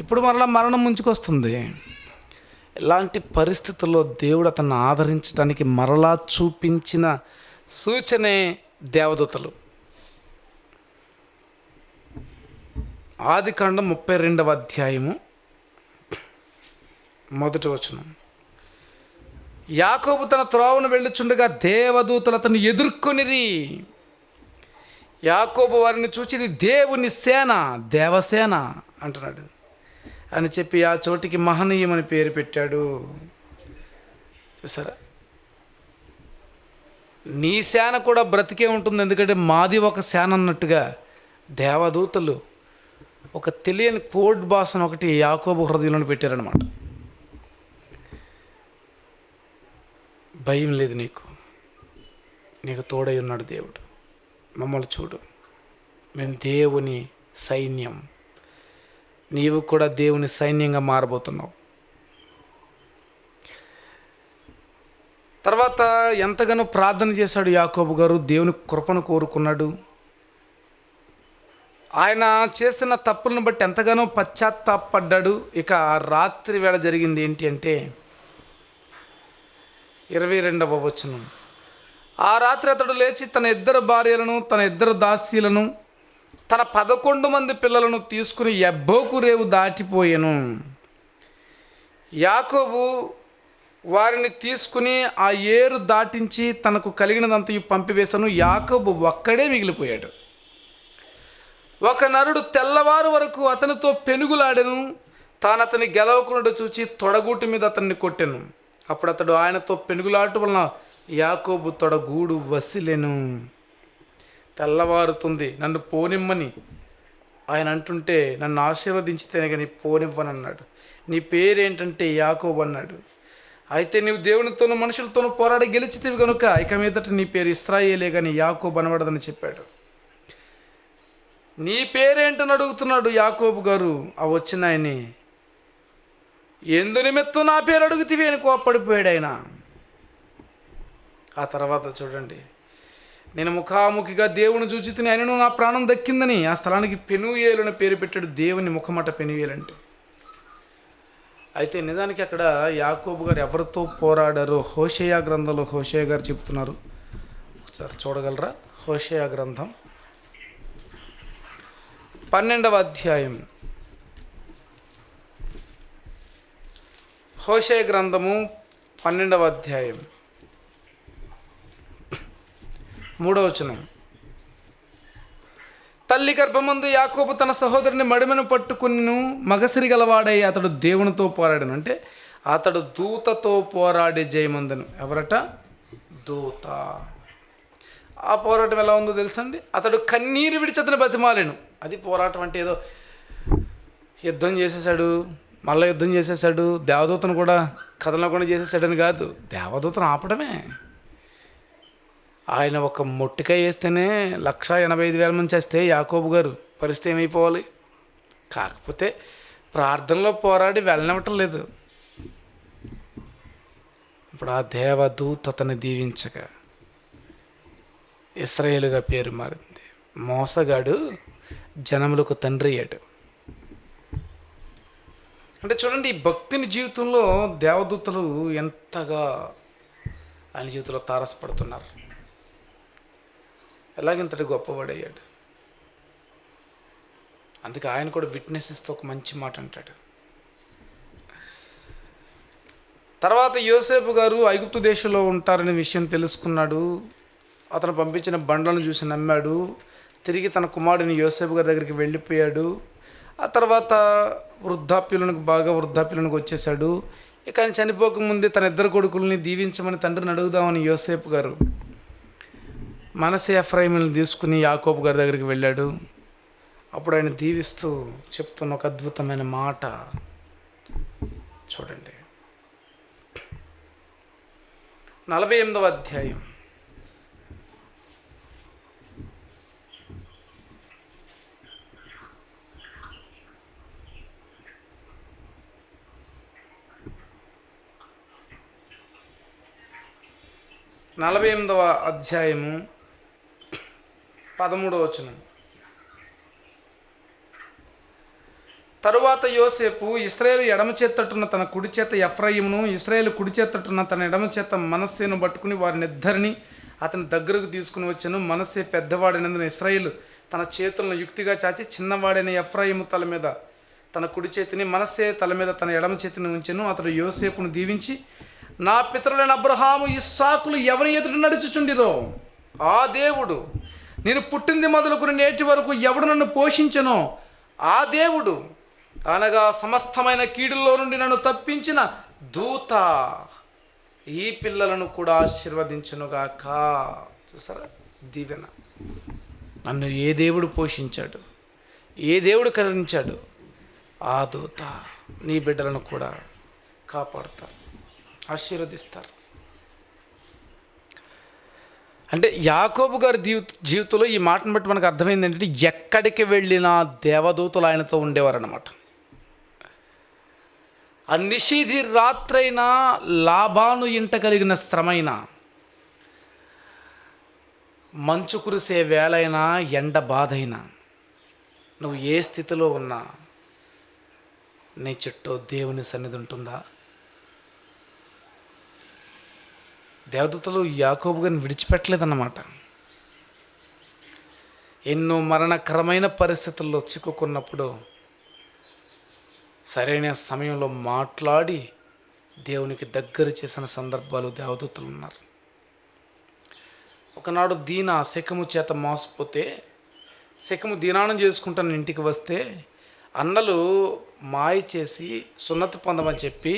Speaker 1: ఇప్పుడు మరలా మరణం ముంచుకొస్తుంది. ఇలాంటి పరిస్థితుల్లో దేవుడు అతన్ని ఆదరించడానికి మరలా చూపించిన సూచనే దేవదూతలు. ఆదికాండం 32వ అధ్యాయము 1వ వచనం, యాకోబు తన త్రోవను వెళ్ళుచుండగా దేవదూతలు అతన్ని ఎదుర్కొనిరి. యాకోబు వారిని చూచి ఇది దేవుని సేన, దేవసేన అంటున్నాడు అని చెప్పి ఆ చోటికి మహనీయం అని పేరు పెట్టాడు. చూసారా, నీ సేన కూడా బ్రతికే ఉంటుంది, ఎందుకంటే మాది ఒక సేన అన్నట్టుగా దేవదూతలు ఒక తెలియని కోడ్ భాషను ఒకటి యాకోబు హృదయంలో పెట్టారనమాట. భయం లేదు నీకు, నీకు తోడై ఉన్నాడు దేవుడు. మమ్మల్ని చూడు, మేము దేవుని సైన్యం, నీవు కూడా దేవుని సైన్యంగా మారబోతున్నావు. తర్వాత ఎంతగానో ప్రార్థన చేశాడు యాకోబు గారు, దేవుని కృపను కోరుకున్నాడు. ఆయన చేసిన తప్పులను బట్టి ఎంతగానో పశ్చాత్తాపడ్డాడు. ఇక రాత్రి వేళ జరిగింది ఏంటి అంటే 22వ వచనం, ఆ రాత్రి అతడు లేచి తన 2 భార్యలను, తన 2 దాసీలను, తన 11 మంది పిల్లలను తీసుకుని యబ్బోకు రేవు దాటిపోయాను. యాకోబు వారిని తీసుకుని ఆ ఏరు దాటించి తనకు కలిగినదంతయు పంపివేశాను. యాకోబు ఒక్కడే మిగిలిపోయాడు. ఒక నరుడు తెల్లవారు వరకు అతనితో పెనుగులాడెను. తాను అతని గెలవకుండా చూచి తొడగూటి మీద అతన్ని కొట్టెను. అప్పుడు అతడు ఆయనతో పెనుగులాట వలన యాకోబు తొడగూడు వసిలెను. తెల్లవారుతుంది, నన్ను పోనిమ్మని ఆయన అంటుంటే, నన్ను ఆశీర్వదించితేనే కానీ పోనివ్వనన్నాడు. నీ పేరేంటంటే యాకోబు అన్నాడు. అయితే నీవు దేవునితోనూ మనుషులతోనూ పోరాడి గెలిచితివి కనుక ఇక మీదట నీ పేరు ఇశ్రాయేలే కానీ యాకోబు అనబడదని చెప్పాడు. నీ పేరేంటని అడుగుతున్నాడు యాకోబు గారు ఆ వచ్చిన ఆయన్ని. ఎందు నిమిత్తం నా పేరు అడుగుతివి అని కోప్పడిపోయాడు ఆయన. ఆ తర్వాత చూడండి, నేను ముఖాముఖిగా దేవుని చూచి తిని ఆయనను నా ప్రాణం దక్కిందని ఆ స్థలానికి పెనుయేలు అని పేరు పెట్టాడు. దేవుని ముఖమట పెనుయేలు అంటే. అయితే నిజానికి అక్కడ యాకోబు గారు ఎవరితో పోరాడారో హోషేయ గ్రంథంలో హోషేయ గారు చెప్తున్నారు. ఒకసారి చూడగలరా? హోషేయ గ్రంథం 12వ అధ్యాయం. హోషేయ గ్రంథము 12వ అధ్యాయం 3వ వచనం. తల్లి గర్భమందు యాకోబు తన సహోదరుని మడిమెను పట్టుకుని మగసిరి గలవాడై అతడు దేవునితో పోరాడను. అంటే అతడు దూతతో పోరాడి జయమందను. ఎవరట? దూత. ఆ పోరాటం ఎలా ఉందో తెలుసండి. అతడు కన్నీరు విడిచి అతను బతిమాలేను. అది పోరాటం అంటే ఏదో యుద్ధం చేసేసాడు, మళ్ళీ యుద్ధం చేసేసాడు, దేవదూతను కూడా కథలకుండా చేసేసాడని కాదు. దేవదూతను ఆపడమే. ఆయన ఒక మొట్టికాయ వేస్తేనే 1,85,000 మంది చేస్తే యాకోబు గారు పరిస్థితి ఏమైపోవాలి? కాకపోతే ప్రార్థనలో పోరాడి వెళ్ళనివ్వటం లేదు. ఇప్పుడు ఆ దేవదూత అతన్ని దీవించగా ఇశ్రాయేలుగా పేరు మారింది. మోసగాడు జనములకు తండ్రి అయ్యాడు. అంటే చూడండి, ఈ భక్తిని జీవితంలో దేవదూతలు ఎంతగా ఆయన జీవితంలో తారసపడుతున్నారు. ఎలాగింతటి గొప్పవాడయ్యాడు. అందుకే ఆయన కూడా విట్నెస్ ఇస్తూ ఒక మంచి మాట అంటాడు. తర్వాత యోసేపు గారు ఐగుప్తు దేశంలో ఉంటారనే విషయం తెలుసుకున్నాడు. అతను పంపించిన బండ్లను చూసి నమ్మాడు. తిరిగి తన కుమారుడిని యోసేపు గారి దగ్గరికి వెళ్ళిపోయాడు. ఆ తర్వాత వృద్ధాప్యులకు వచ్చేసాడు. ఇక ఆయన చనిపోకముందే తన 2 కొడుకుల్ని దీవించమని తండ్రిని అడుగుదామని యోసేపు గారు మనసే ఎఫ్రాయిములను తీసుకుని యాకోబు గారి దగ్గరికి వెళ్ళాడు. అప్పుడు ఆయన దీవిస్తూ చెప్తున్న ఒక అద్భుతమైన మాట చూడండి. 48వ అధ్యాయం 48వ అధ్యాయము 13వ వచనం. తరువాత యోసేపు ఇశ్రాయేలు ఎడమ చేత్తట్టున్న తన కుడి చేత ఎఫ్రాయిమును, ఇశ్రాయేలు కుడి చేత్తట్టున్న తన ఎడమ చేత మనస్సేను పట్టుకుని వారినిద్దరిని అతని దగ్గరకు తీసుకుని వచ్చాను. మనస్సే పెద్దవాడైనందున ఇశ్రాయేలు తన చేతులను యుక్తిగా చాచి చిన్నవాడైన ఎఫ్రాయిము తల మీద తన కుడి చేతిని, మనస్సే తల మీద తన ఎడమ చేతిని ఉంచెను. అతడు యోసేపును దీవించి, నా పితరులైన అబ్రహాము ఇస్సాకులు ఎవరి ఎదుట నడుచుచుండిరో ఆ దేవుడు, నేను పుట్టింది మొదలుకుని నేటి వరకు ఎవడు నన్ను పోషించెనో ఆ దేవుడు, అనగా సమస్తమైన కీడుల్లో నుండి నన్ను తప్పించిన దూత ఈ పిల్లలను కూడా ఆశీర్వదించునుగాక. చూసారా దీవెన. నన్ను ఏ దేవుడు పోషించాడు, ఏ దేవుడు కరుణించాడు, ఆ దూత నీ బిడ్డలను కూడా కాపాడుతారు, ఆశీర్వదిస్తారు. అంటే యాకోబు గారి జీవితంలో ఈ మాటను బట్టి మనకు అర్థమైంది ఏంటంటే, ఎక్కడికి వెళ్ళినా దేవదూతలు ఆయనతో ఉండేవారన్నమాట. నిషిధి రాత్రైనా, లాభాను ఇంట కలిగిన శ్రమైన, మంచు కురిసే వేళైనా, ఎండ బాధైనా, నువ్వు ఏ స్థితిలో ఉన్నా నీ చుట్టూ దేవుని సన్నిధి ఉంటుందా? దేవదూతలు యాకోబు గారిని విడిచిపెట్టలేదన్నమాట. ఎన్నో మరణకరమైన పరిస్థితుల్లో చిక్కుకున్నప్పుడు సరైన సమయంలో మాట్లాడి దేవునికి దగ్గర చేసిన సందర్భాలు దేవదూతలు ఉన్నారు. ఒకనాడు దీనా శకుము చేత మోసపోతే, శకుము దీనానం చేసుకుంటాను ఇంటికి వస్తే అన్నలు మాయ చేసి సున్నతి పొందమని చెప్పి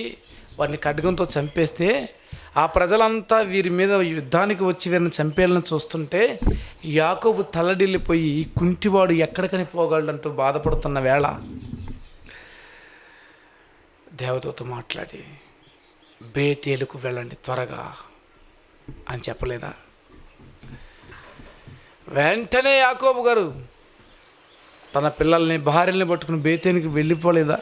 Speaker 1: వారిని ఖడ్గంతో చంపేస్తే, ఆ ప్రజలంతా వీరి మీద యుద్ధానికి వచ్చి వీరిని చంపేయాలని చూస్తుంటే యాకోబు తల్లడిల్లిపోయి ఈ కుంటివాడు ఎక్కడికని పోగలడంటూ బాధపడుతున్న వేళ దేవదూత మాట్లాడి, బేతేలుకు వెళ్ళండి త్వరగా అని చెప్పలేదా? వెంటనే యాకోబు గారు తన పిల్లల్ని భార్యల్ని పట్టుకుని బేతేనికి వెళ్ళిపోలేదా?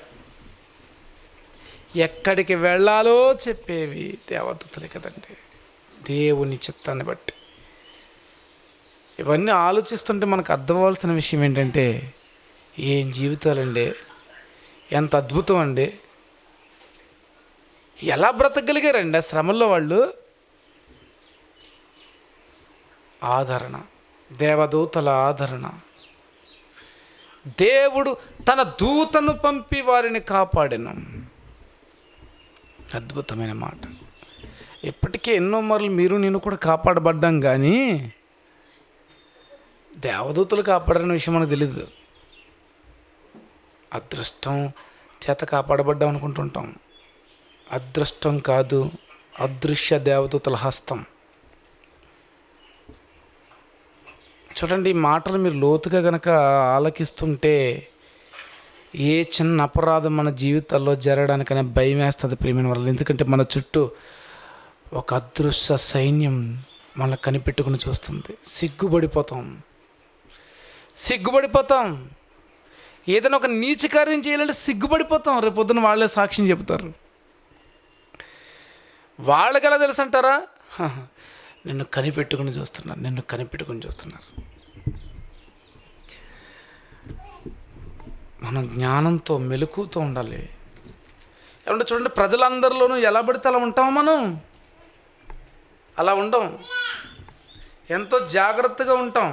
Speaker 1: ఎక్కడికి వెళ్ళాలో చెప్పేవి దేవదూతలే కదండి, దేవుని చిత్తాన్ని బట్టి. ఇవన్నీ ఆలోచిస్తుంటే మనకు అర్థమవలసిన విషయం ఏంటంటే, ఏం జీవితాలండి, ఎంత అద్భుతం అండి. ఎలా బ్రతకగలిగారండి ఆ శ్రమల్లో వాళ్ళు? ఆదరణ, దేవదూతల ఆదరణ. దేవుడు తన దూతను పంపి వారిని కాపాడెను. అద్భుతమైన మాట. ఇప్పటికే ఎన్నో మార్లు మీరు నేను కూడా కాపాడబడ్డాం, కానీ దేవదూతలు కాపాడిన విషయం మనకు తెలీదు. అదృష్టం చేత కాపాడబడ్డాం అనుకుంటుంటాం. అదృష్టం కాదు, అదృశ్య దేవదూతల హస్తం. చూడండి, ఈ మాటలు మీరు లోతుగా కనుక ఆలకిస్తుంటే ఏ చిన్న అపరాధం మన జీవితాల్లో జరగడానికనే భయం వేస్తుంది ప్రియమైన వాళ్ళు. ఎందుకంటే మన చుట్టూ ఒక అదృశ్య సైన్యం మనల్ని కనిపెట్టుకుని చూస్తుంది. సిగ్గుపడిపోతాం. ఏదైనా ఒక నీచ కార్యం చేయాలంటే సిగ్గుపడిపోతాం. రేపు పొద్దున వాళ్ళే సాక్ష్యం చెబుతారు. వాళ్ళకి ఎలా తెలుసు అంటారా? నిన్ను కనిపెట్టుకుని చూస్తున్నారు. మనం జ్ఞానంతో మెలకుతో ఉండాలి. ఏమంటే చూడండి, ప్రజలందరిలోనూ ఎలా పడితే అలా ఉంటామా? మనం అలా ఉండం. ఎంతో జాగ్రత్తగా ఉంటాం.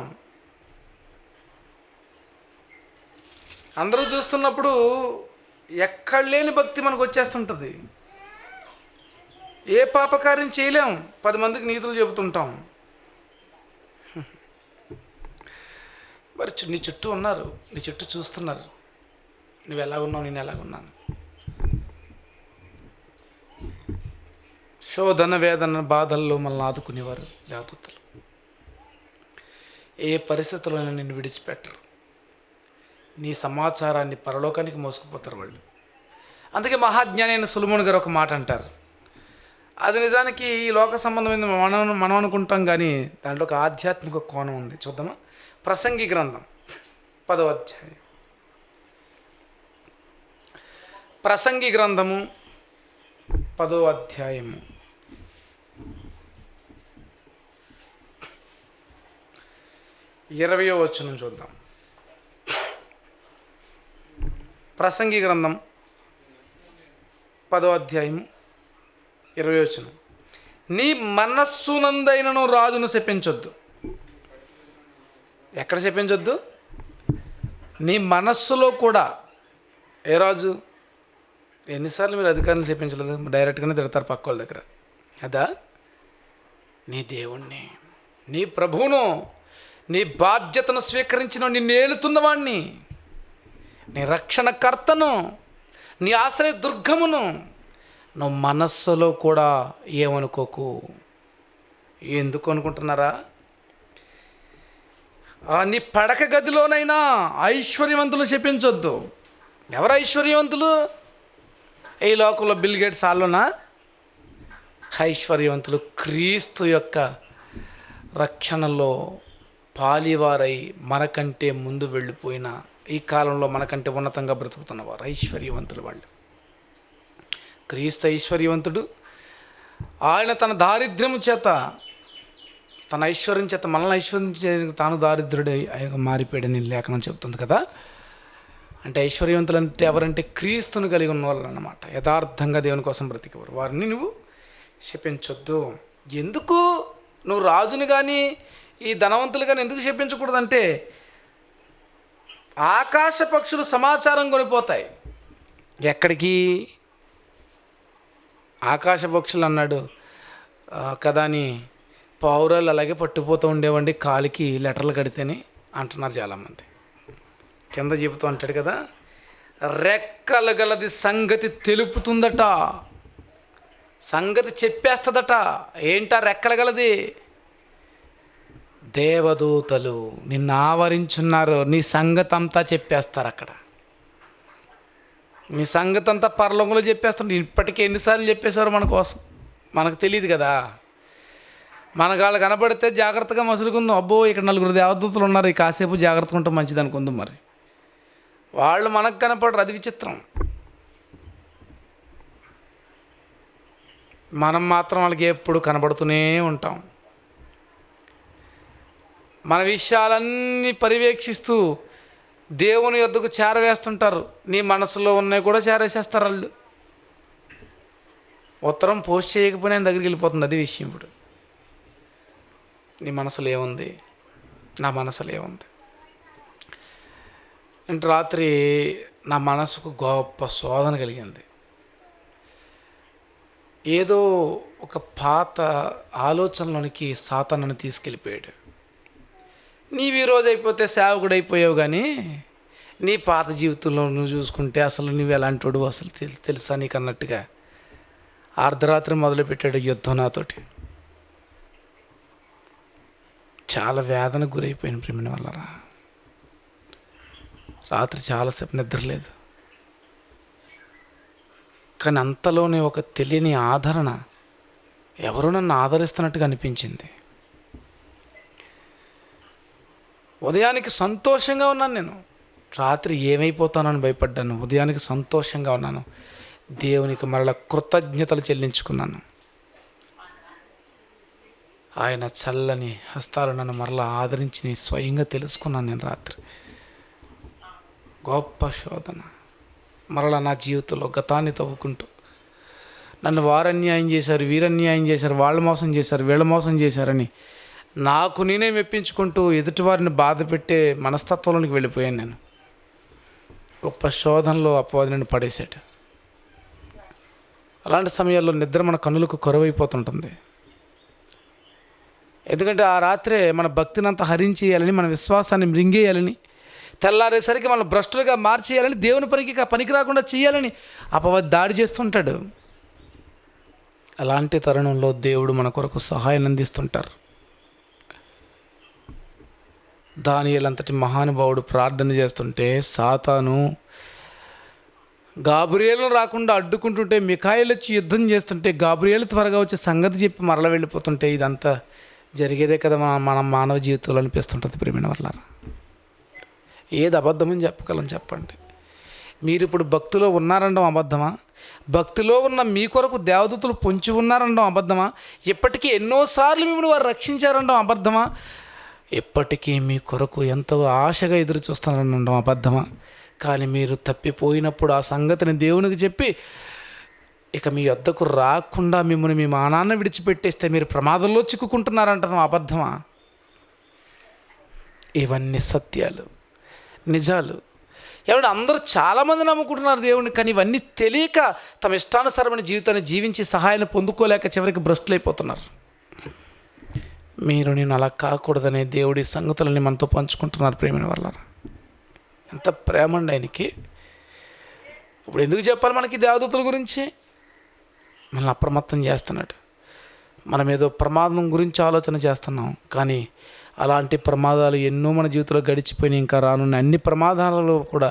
Speaker 1: అందరూ చూస్తున్నప్పుడు ఎక్కడ లేని భక్తి మనకు వచ్చేస్తుంటుంది. ఏ పాపకార్యం చేయలేం, 10 మందికి నీతులు చెబుతుంటాం. మరి నీ చుట్టూ ఉన్నారు, నీ చుట్టూ చూస్తున్నారు, నువ్వు ఎలా ఉన్నావు, నేను ఎలాగున్నాను. శోధన వేదన బాధల్లో మనల్ని ఆదుకునేవారు దేవదూతలు. ఏ పరిస్థితుల్లోనైనా నిన్ను విడిచిపెట్టరు. నీ సమాచారాన్ని పరలోకానికి మోసుకుపోతారు వాళ్ళు. అందుకే మహాజ్ఞాని అయిన సొలొమోను గారు ఒక మాట అంటారు. అది నిజానికి ఈ లోక సంబంధమైన మనం అనుకుంటాం, కానీ దాంట్లో ఒక ఆధ్యాత్మిక కోణం ఉంది. చూద్దామా? ప్రసంగి గ్రంథం 10వ అధ్యాయం. ప్రసంగి గ్రంథము 10వ అధ్యాయము 20వ వచనం చూద్దాం. ప్రసంగి గ్రంథం 10వ అధ్యాయము 20వ వచనం. నీ మనస్సునందైనను రాజును శపించొద్దు. ఎక్కడ శపించొద్దు? నీ మనస్సులో కూడా. ఏ రాజు? ఎన్నిసార్లు మీరు అధికారులు శపించలేదు? డైరెక్ట్గానే తిడతారు పక్క వాళ్ళ దగ్గర. అదా? నీ దేవుణ్ణి, నీ ప్రభువును, నీ బాధ్యతను స్వీకరించిన నిన్ను ఏలుతున్నవాణ్ణి, నీ రక్షణకర్తను, నీ ఆశ్రయ దుర్గమును నువ్వు మనస్సులో కూడా ఏమనుకోకు. ఎందుకు అనుకుంటున్నారా? నీ పడక గదిలోనైనా ఐశ్వర్యవంతులు శపించొద్దు. ఎవరు ఐశ్వర్యవంతులు? ఈ లోకంలో బిల్ గేట్స్ ఆలోనా? ఐశ్వర్యవంతులు క్రీస్తు యొక్క రక్షణలో పాలివారై మనకంటే ముందు వెళ్ళిపోయిన, ఈ కాలంలో మనకంటే ఉన్నతంగా బ్రతుకుతున్నవారు ఐశ్వర్యవంతులు. వాళ్ళు క్రీస్తు ఐశ్వర్యవంతుడు. ఆయన తన దారిద్ర్యము చేత, తన ఐశ్వర్యం చేత మనల్ని ఐశ్వర్యం తాను దారిద్ర్యుడు మారిపోయాడని లేఖనం చెబుతుంది కదా. అంటే ఐశ్వర్యవంతులు అంటే ఎవరంటే క్రీస్తుని కలిగి ఉన్న వాళ్ళు అన్నమాట. యథార్థంగా దేవుని కోసం బ్రతికేవారు. వారిని నువ్వు శపించొద్దు. ఎందుకు? నువ్వు రాజుని కానీ ఈ ధనవంతులు కానీ ఎందుకు శపించకూడదంటే, ఆకాశ పక్షులు సమాచారం కొనిపోతాయి. ఎక్కడికి? ఆకాశ పక్షులు అన్నాడు కదా అని పావురాలు అలాగే పట్టుకుపోతూ ఉండేవండి కాలికి లెటర్లు కడితేనే అంటున్నారు చాలామంది. కింద చెబుతూ అంటాడు కదా, రెక్కలు గలది సంగతి తెలుపుతుందట, సంగతి చెప్పేస్తుందట. ఏంటా రెక్కలు గలది? దేవదూతలు నిన్ను ఆవరించున్నారు. నీ సంగతి అంతా చెప్పేస్తారు అక్కడ. నీ సంగతి అంతా పరలోకంలో చెప్పేస్తారు. ఇప్పటికే ఎన్నిసార్లు చెప్పేశారు మన కోసం, మనకు తెలియదు కదా. మనకు వాళ్ళు కనబడితే జాగ్రత్తగా మసులుకుందాం. అబ్బో ఇక్కడ 4 దేవదూతలు ఉన్నారు, ఈ కాసేపు జాగ్రత్తగా ఉంటే మంచిది అనుకుందాం. మరి వాళ్ళు మనకు కనపడరు, అది విచిత్రం. మనం మాత్రం వాళ్ళకి ఎప్పుడు కనబడుతూనే ఉంటాం. మన విషయాలన్నీ పర్యవేక్షిస్తూ దేవుని యొద్దకు చేరవేస్తుంటారు. నీ మనసులో ఉన్నాయి కూడా చేరేసేస్తారు వాళ్ళు. ఉత్తరం పోస్ట్ చేయకపోయినా ఆయన దగ్గరికి వెళ్ళిపోతుంది. అది విషయం. ఇప్పుడు నీ మనసులో ఏముంది, నా మనసులో ఏముంది అంటే, రాత్రి నా మనసుకు గొప్ప శోధన కలిగింది. ఏదో ఒక పాత ఆలోచనలోనికి సాతాను నన్ను తీసుకెళ్ళిపోయాడు. నీవు ఈరోజు అయిపోతే సేవకుడు అయిపోయావు, కానీ నీ పాత జీవితంలో నువ్వు చూసుకుంటే అసలు నువ్వు ఎలాంటి వాడు అసలు తెలుసా నీకు అన్నట్టుగా అర్ధరాత్రి మొదలుపెట్టాడు యుద్ధం నాతోటి. చాలా వేదనకు గురైపోయాను ప్రేమిన వల్లరా. రాత్రి చాలాసేపు నిద్రలేదు. కానీ అంతలోనే ఒక తెలియని ఆదరణ, ఎవరో నన్ను ఆదరిస్తున్నట్టుగా అనిపించింది. ఉదయానికి సంతోషంగా ఉన్నాను నేను. రాత్రి ఏమైపోతానని భయపడ్డాను. ఉదయానికి సంతోషంగా ఉన్నాను. దేవునికి మరలా కృతజ్ఞతలు చెల్లించుకున్నాను. ఆయన చల్లని హస్తాలు నన్ను మరలా ఆదరించి స్వయంగా తెలుసుకున్నాను నేను. రాత్రి గొప్ప శోధన మరలా నా జీవితంలో గతాన్ని తవ్వుకుంటూ, నన్ను వారన్యాయం చేశారు, వీరన్యాయం చేశారు, వాళ్ళు మోసం చేశారు, వీళ్ళ మోసం చేశారని నాకు నేనే మెప్పించుకుంటూ ఎదుటివారిని బాధ పెట్టే మనస్తత్వంలోనికి వెళ్ళిపోయాను నేను. గొప్ప శోధనలో అపవాది నన్ను పడేశాడు. అలాంటి సమయాల్లో నిద్ర మన కన్నులకు కరువైపోతుంటుంది. ఎందుకంటే ఆ రాత్రే మన భక్తిని అంతా హరించేయాలని, మన విశ్వాసాన్ని మృంగేయాలని, తెల్లారేసరికి మనం భ్రష్టులుగా మార్చేయాలని, దేవుని పనికి రాకుండా చేయాలని అపవాది దాడి చేస్తుంటాడు. అలాంటి తరుణంలో దేవుడు మన కొరకు సహాయం అందిస్తుంటారు. దానియేలు అంతటి మహానుభావుడు ప్రార్థన చేస్తుంటే సాతాను గాబ్రియేలును రాకుండా అడ్డుకుంటుంటే, మిఖాయేలు వచ్చి యుద్ధం చేస్తుంటే గాబ్రియేలు త్వరగా వచ్చి సంగతి చెప్పి మరల వెళ్ళిపోతుంటే, ఇదంతా జరిగేదే కదా మన మానవ జీవితంలో అనిపిస్తుంటుంది ప్రేమిన వల్ల. ఏది అబద్ధమని చెప్పగలం చెప్పండి? మీరు ఇప్పుడు భక్తిలో ఉన్నారనడం అబద్ధమా? భక్తిలో ఉన్న మీ కొరకు దేవదూతలు పొంచి ఉన్నారనడం అబద్ధమా? ఇప్పటికీ ఎన్నోసార్లు మిమ్మల్ని వారు రక్షించారనడం అబద్ధమా? ఎప్పటికీ మీ కొరకు ఎంతో ఆశగా ఎదురు చూస్తారనడం అబద్ధమా? కానీ మీరు తప్పిపోయినప్పుడు ఆ సంగతిని దేవునికి చెప్పి ఇక మీ వద్దకు రాకుండా మిమ్మల్ని మీ మానాన్ని విడిచిపెట్టేస్తే మీరు ప్రమాదంలో చిక్కుకుంటున్నారంటడం అబద్ధమా? ఇవన్నీ సత్యాలు, నిజాలు. ఎవడు అందరూ చాలామంది నమ్ముకుంటున్నారు దేవుడిని, కానీ ఇవన్నీ తెలియక తమ ఇష్టానుసారమైన జీవితాన్ని జీవించి సహాయాన్ని పొందుకోలేక చివరికి భ్రష్టులైపోతున్నారు. మీరు నేను అలా కాకూడదనే దేవుడి సంగతులని మనతో పంచుకుంటున్నారు ప్రేమిన వల్ల. ఎంత ప్రేమ అండి ఆయనకి. ఇప్పుడు ఎందుకు చెప్పాలి మనకి దేవదూతల గురించి? మనల్ని అప్రమత్తం చేస్తున్నాడు. మనం ఏదో ప్రమాదం గురించి ఆలోచన చేస్తున్నాం, కానీ అలాంటి ప్రమాదాలు ఎన్నో మన జీవితంలో గడిచిపోయినాయి. ఇంకా రానున్న అన్ని ప్రమాదాలలో కూడా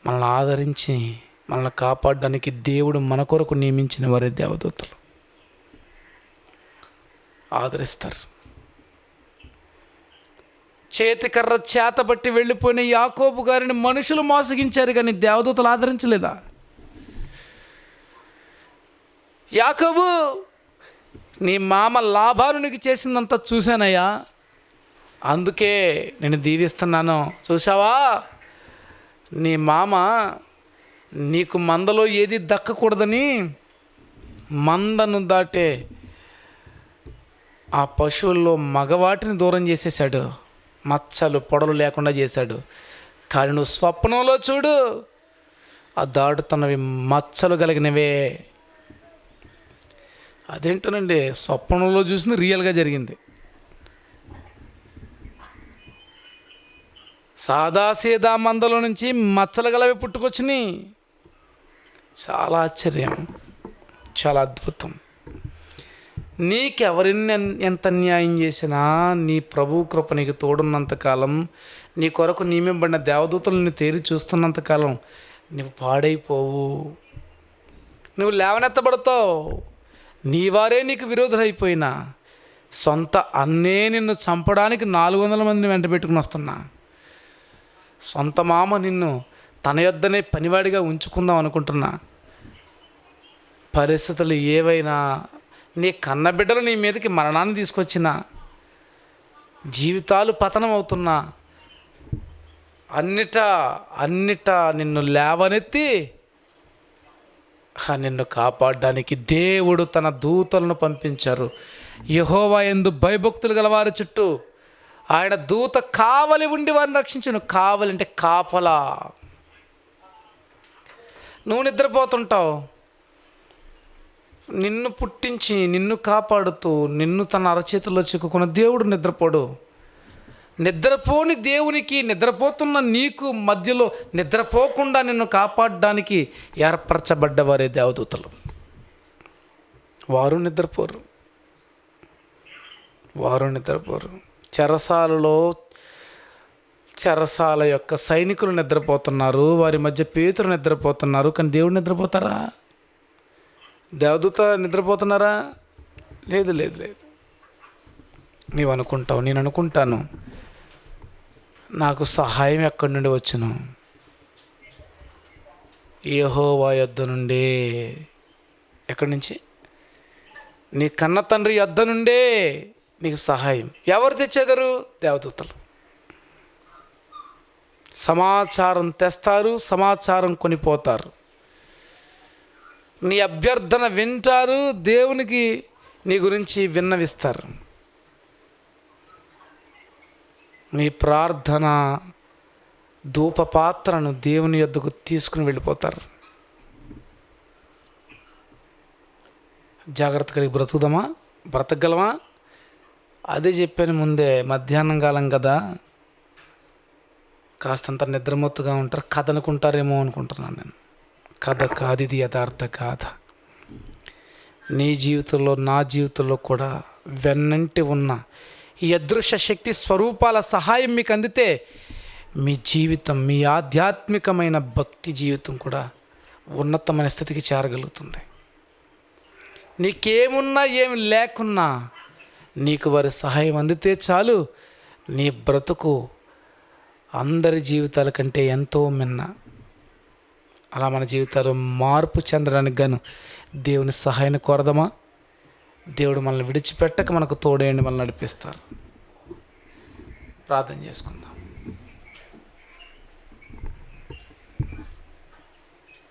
Speaker 1: మనల్ని ఆదరించి మనల్ని కాపాడడానికి దేవుడు మన కొరకు నియమించిన వారే దేవదూతలు. ఆదరిస్తారు. చేతికర్ర చేతబట్టి వెళ్ళిపోయిన యాకోబు గారిని మనుషులు మోసగించారు, కానీ దేవదూతలు ఆదరించలేదా? యాకోబు, నీ మామ లాభానునికి చేసిందంతా చూశానయ్యా, అందుకే నేను దీవిస్తున్నాను. చూసావా, నీ మామ నీకు మందలో ఏది దక్కకూడదని మందను దాటే ఆ పశువుల్లో మగవాటిని దూరం చేసేసాడు, మచ్చలు పొడలు లేకుండా చేశాడు. కానీ నువ్వు స్వప్నంలో చూడు, ఆ దాడుతున్నవి మచ్చలు కలిగినవే. అదేంటోనండి, స్వప్నంలో చూసింది రియల్గా జరిగింది. సాదాసీదా మందలో నుంచి మచ్చలు గలవి పుట్టుకొచ్చినాయి. చాలా ఆశ్చర్యం, చాలా అద్భుతం. నీకెవరిని ఎంత న్యాయం చేసినా నీ ప్రభు కృప నీకు తోడున్నంతకాలం, నీ కొరకు నియమింపబడిన దేవదూతలు నిన్ను తేరి చూస్తున్నంతకాలం నువ్వు పాడైపోవు, నువ్వు లేవనెత్తబడతావు. నీ వారే నీకు విరోధులైపోయినా, సొంత అన్నే నిన్ను చంపడానికి 400 మందిని వెంట పెట్టుకుని వస్తున్నా, సొంత మామ నిన్ను తన యొద్దనే పనివాడిగా ఉంచుకుందాం అనుకుంటున్నా. పరిస్థితులు ఏవైనా, నీ కన్నబిడ్డలు నీ మీదకి మరణాన్ని తీసుకొచ్చినా, జీవితాలు పతనం అవుతున్నా, అన్నిటా నిన్ను లేవనెత్తి నిన్ను కాపాడడానికి దేవుడు తన దూతలను పంపించారు. యెహోవా యందు భయభక్తులు గలవారి చుట్టూ ఆయన దూత కావలి ఉండి వారిని రక్షించును. కావలి అంటే కాపలా. నువ్వు నిద్రపోతుంటావు, నిన్ను పుట్టించి నిన్ను కాపాడుతూ నిన్ను తన అరచేతుల్లో చిక్కుకున్న దేవుడు నిద్రపోడు. నిద్రపోని దేవునికి, నిద్రపోతున్న నీకు మధ్యలో నిద్రపోకుండా నిన్ను కాపాడడానికి ఏర్పరచబడ్డవారే దేవదూతలు. వారు నిద్రపోరు. చెరసాల యొక్క సైనికులు నిద్రపోతున్నారు, వారి మధ్య పేతురు నిద్రపోతున్నారు. కానీ దేవుడు నిద్రపోతారా? దేవదూత నిద్రపోతున్నారా? లేదు. నీవు అనుకుంటావు, నేను అనుకుంటాను, నాకు సహాయం ఎక్కడి నుండి వచ్చును? యెహోవా యొద్ద నుండే. ఎక్కడి నుంచి? నీ కన్న తండ్రి యొద్ద నుండే నీకు సహాయం. ఎవరు తెచ్చేదరు? దేవదూతలు. సమాచారం తెస్తారు, సమాచారం కొనిపోతారు. నీ అభ్యర్థన వింటారు, దేవునికి నీ గురించి విన్నవిస్తారు. నీ ప్రార్థన ధూపపాత్రను దేవుని యొద్దకు తీసుకుని వెళ్ళిపోతారు. జాగ్రత్త కలిగి బ్రతకగలమా? అదే చెప్పాను ముందే, మధ్యాహ్నం కాలం కదా, కాస్తంత నిద్రమత్తుగా ఉంటారు. కథ అనుకుంటారేమో అనుకుంటున్నాను నేను. కథ కాదు, ఇది యథార్థ గాథ. నీ జీవితంలో, నా జీవితంలో కూడా వెన్నంటి ఉన్న ఈ అదృశ్య శక్తి స్వరూపాల సహాయం మీకు అందితే మీ జీవితం, మీ ఆధ్యాత్మికమైన భక్తి జీవితం కూడా ఉన్నతమైన స్థితికి చేరగలుగుతుంది. నీకేమున్నా ఏమి లేకున్నా నీకు వారి సహాయం అందితే చాలు, నీ బ్రతుకు అందరి జీవితాల కంటే ఎంతో మిన్న. అలా మన జీవితాలు మార్పు చెందడానికి గాను దేవుని సహాయాన్ని కోరదామా? దేవుడు మనల్ని విడిచిపెట్టక మనకు తోడేయండి, మనల్ని నడిపిస్తారు. ప్రార్థన చేసుకుందాం.